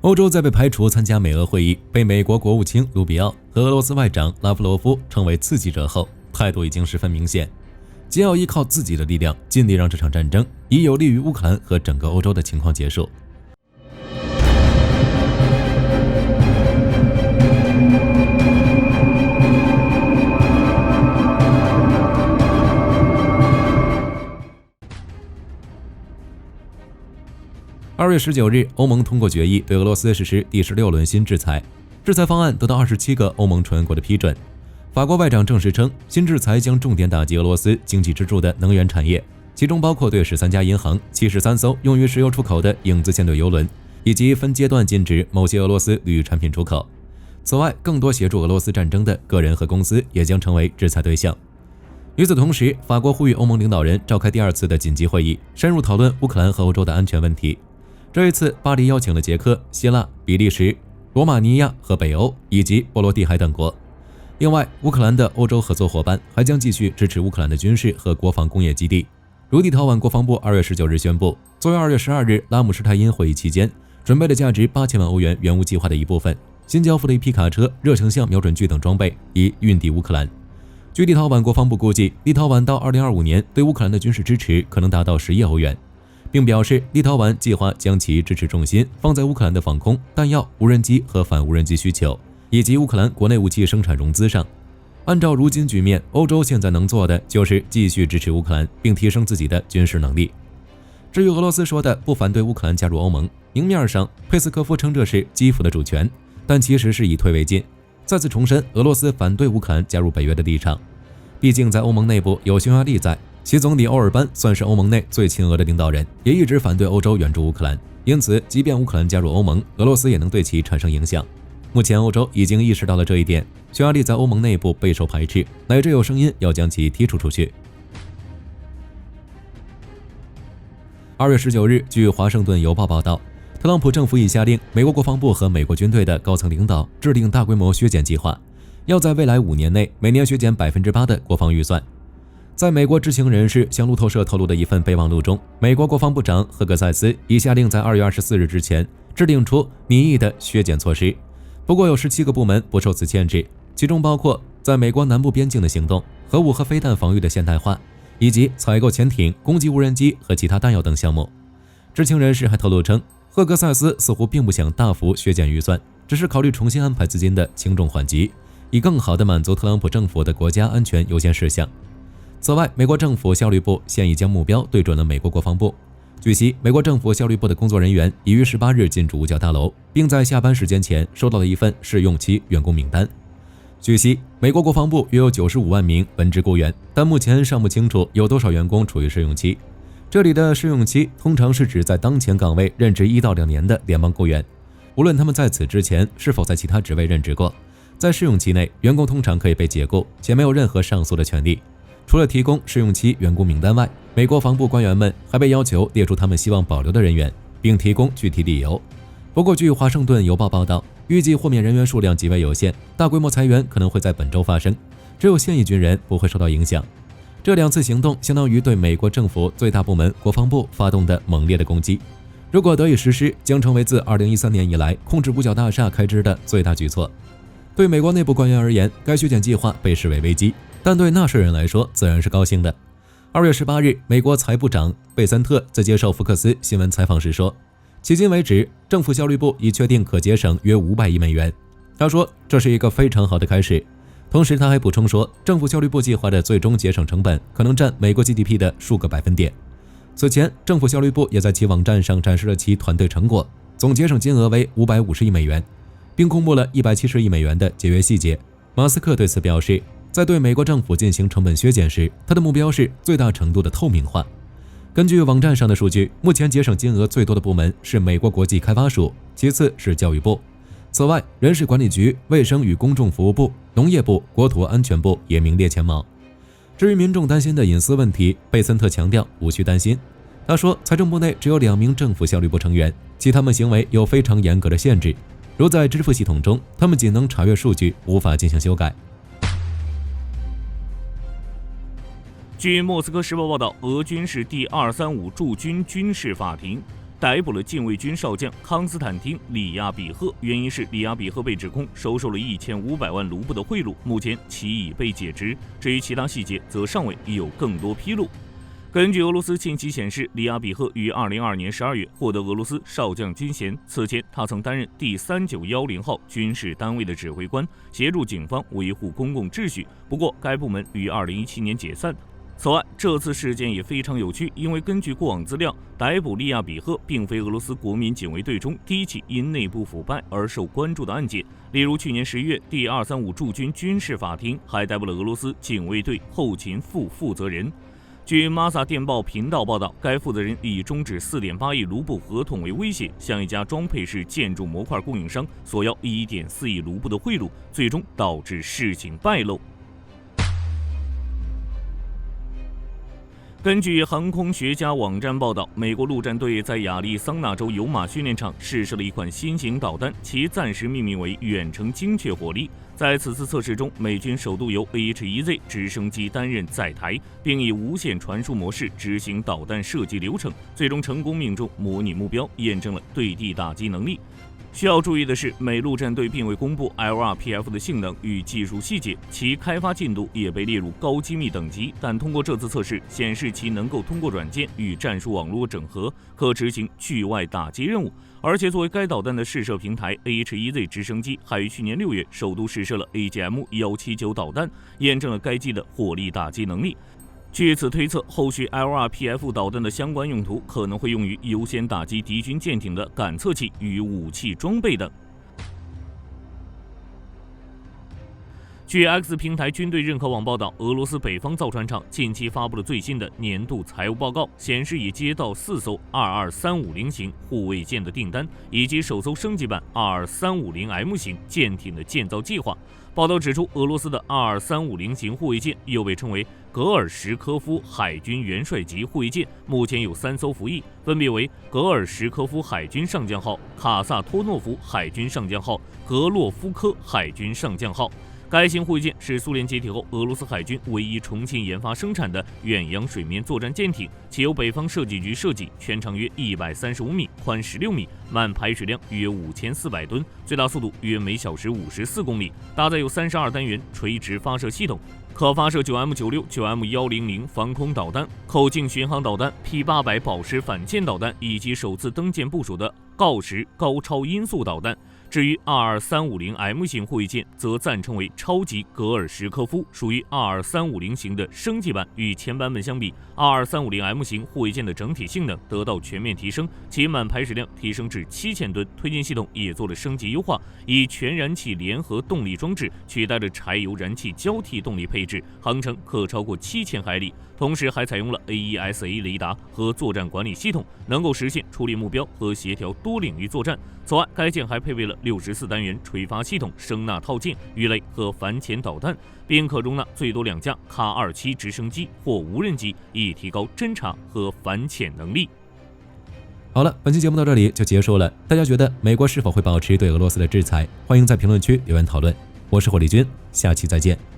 欧洲在被排除参加美俄会议，被美国国务卿卢比奥和俄罗斯外长拉夫罗夫称为刺激者后，态度已经十分明显，即要依靠自己的力量，尽力让这场战争以有利于乌克兰和整个欧洲的情况结束。2月19日，欧盟通过决议对俄罗斯实施第16轮新制裁，制裁方案得到27个欧盟成员国的批准。法国外长证实称，新制裁将重点打击俄罗斯经济支柱的能源产业，其中包括对13家银行、73艘用于石油出口的影子舰队油轮，以及分阶段禁止某些俄罗斯铝产品出口。此外，更多协助俄罗斯战争的个人和公司也将成为制裁对象。与此同时，法国呼吁欧盟领导人召开第2次的紧急会议，深入讨论乌克兰和欧洲的安全问题。这一次，巴黎邀请了捷克、希腊、比利时、罗马尼亚和北欧以及波罗的海等国。另外，乌克兰的欧洲合作伙伴还将继续支持乌克兰的军事和国防工业基地。如立陶宛国防部2月19日宣布，作为2月12日拉姆施泰因会议期间准备了价值8000万欧元援乌计划的一部分，新交付了一批卡车、热成像瞄准具等装备，以运抵乌克兰。据立陶宛国防部估计，立陶宛到2025年对乌克兰的军事支持可能达到10亿欧元。并表示，立陶宛计划将其支持重心放在乌克兰的防空、弹药、无人机和反无人机需求，以及乌克兰国内武器生产融资上。按照如今局面，欧洲现在能做的就是继续支持乌克兰，并提升自己的军事能力。至于俄罗斯说的不反对乌克兰加入欧盟，明面上佩斯科夫称这是基辅的主权，但其实是以退为进，再次重申俄罗斯反对乌克兰加入北约的立场。毕竟在欧盟内部有匈牙利在，其总理欧尔班算是欧盟内最亲俄的领导人，也一直反对欧洲援助乌克兰，因此即便乌克兰加入欧盟，俄罗斯也能对其产生影响。目前欧洲已经意识到了这一点，匈牙利在欧盟内部备受排斥，乃至有声音要将其踢出去。2月19日，据华盛顿邮报报道，特朗普政府已下令美国国防部和美国军队的高层领导制定大规模削减计划，要在未来5年内每年削减8%的国防预算。在美国知情人士向路透社透露的一份备忘录中，美国国防部长赫格塞斯已下令在2月24日之前制定出拟议的削减措施。不过有17个部门不受此限制，其中包括在美国南部边境的行动、核武和飞弹防御的现代化，以及采购潜艇、攻击无人机和其他弹药等项目。知情人士还透露称，赫格塞斯似乎并不想大幅削减预算，只是考虑重新安排资金的轻重缓急，以更好地满足特朗普政府的国家安全优先事项。此外，美国政府效率部现已将目标对准了美国国防部。据悉，美国政府效率部的工作人员已于18日进驻五角大楼，并在下班时间前收到了一份试用期员工名单。据悉，美国国防部约有95万名本职雇员，但目前尚不清楚有多少员工处于试用期。这里的试用期通常是指在当前岗位任职1到2年的联邦雇员，无论他们在此之前是否在其他职位任职过，在试用期内，员工通常可以被解雇，且没有任何上诉的权利。除了提供试用期员工名单外，美国防部官员们还被要求列出他们希望保留的人员，并提供具体理由。不过，据华盛顿邮报报道，预计豁免人员数量极为有限，大规模裁员可能会在本周发生，只有现役军人不会受到影响。这2次行动相当于对美国政府最大部门国防部发动的猛烈的攻击，如果得以实施，将成为自2013年以来控制五角大厦开支的最大举措。对美国内部官员而言，该削减计划被视为危机，但对纳税人来说自然是高兴的。2月18日，美国财部长贝森特在接受福克斯新闻采访时说，迄今为止，政府效率部已确定可节省约500亿美元。他说，这是一个非常好的开始。同时，他还补充说，政府效率部计划的最终节省成本可能占美国 GDP 的数个百分点。此前，政府效率部也在其网站上展示了其团队成果，总节省金额为550亿美元，并公布了170亿美元的节约细节。马斯克对此表示，在对美国政府进行成本削减时，他的目标是最大程度的透明化。根据网站上的数据，目前节省金额最多的部门是美国国际开发署，其次是教育部。此外，人事管理局、卫生与公众服务部、农业部、国土安全部也名列前茅。至于民众担心的隐私问题，贝森特强调无需担心。他说，财政部内只有2名政府效率部成员，其他们行为有非常严格的限制，如在支付系统中，他们仅能查阅数据，无法进行修改。据莫斯科时报报道，俄军是第235驻军军事法庭逮捕了禁卫军少将康斯坦丁·里亚比赫，原因是里亚比赫被指控收受了1500万卢布的贿赂，目前其已被解职。至于其他细节，则尚未有更多披露。根据俄罗斯信息显示，里亚比赫于2022年12月获得俄罗斯少将军衔，此前他曾担任第3910号军事单位的指挥官，协助警方维护公共秩序。不过，该部门于2017年解散。此外，这次事件也非常有趣，因为根据过往资料，逮捕利亚比赫并非俄罗斯国民警卫队中第一起因内部腐败而受关注的案件。例如，去年11月，第235驻军军事法庭还逮捕了俄罗斯警卫队后勤副负责人。据马萨电报频道报道，该负责人以终止4.8亿卢布合同为威胁，向一家装配式建筑模块供应商索要1.4亿卢布的贿赂，最终导致事情败露。根据航空学家网站报道，美国陆战队在亚利桑那州油马训练场试射了一款新型导弹，其暂时命名为远程精确火力。在此次测试中，美军首度由 AH-1Z 直升机担任载台，并以无线传输模式执行导弹射击流程，最终成功命中模拟目标，验证了对地打击能力。需要注意的是，美陆战队并未公布 LRPF 的性能与技术细节，其开发进度也被列入高机密等级。但通过这次测试显示，其能够通过软件与战术网络整合，可执行距外打击任务。而且，作为该导弹的试射平台 ，AH-1Z 直升机还于去年6月首度试射了 AGM-179导弹，验证了该机的火力打击能力。据此推测，后续 LRPF 导弹的相关用途可能会用于优先打击敌军舰艇的感测器与武器装备等。据 X 平台军队认可网报道，俄罗斯北方造船厂近期发布了最新的年度财务报告，显示已接到4艘22350型护卫舰的订单，以及首艘升级版22350M 型舰艇的建造计划。报道指出，俄罗斯的22350型护卫舰又被称为格尔什科夫海军元帅级护卫舰，目前有3艘服役，分别为格尔什科夫海军上将号、卡萨托诺夫海军上将号、格洛夫科海军上将号。该型护卫舰是苏联解体后俄罗斯海军唯一重新研发生产的远洋水面作战舰艇，其由北方设计局设计，全长约135米，宽16米，满排水量约5400吨，最大速度约每小时54公里，搭载有32单元垂直发射系统，可发射 9M96、9M100 防空导弹、口径巡航导弹、P800 宝石反舰导弹以及首次登舰部署的锆石高超音速导弹。至于22350M 型护卫舰，则暂称为超级格尔什科夫，属于22350型的升级版。与前版本相比，22350M 型护卫舰的整体性能得到全面提升，其满排水量提升至7000吨，推进系统也做了升级优化，以全燃气联合动力装置取代了柴油燃气交替动力配置，航程可超过7000海里。同时还采用了 AESA 雷达和作战管理系统，能够实现处理目标和协调多领域作战。此外，该舰还配备了64单元垂发系统、声纳套件、鱼雷和反潜导弹，并可容纳最多2架K-27直升机或无人机，以提高侦察和反潜能力。好了，本期节目到这里就结束了。大家觉得美国是否会保持对俄罗斯的制裁？欢迎在评论区留言讨论。我是火力军，下期再见。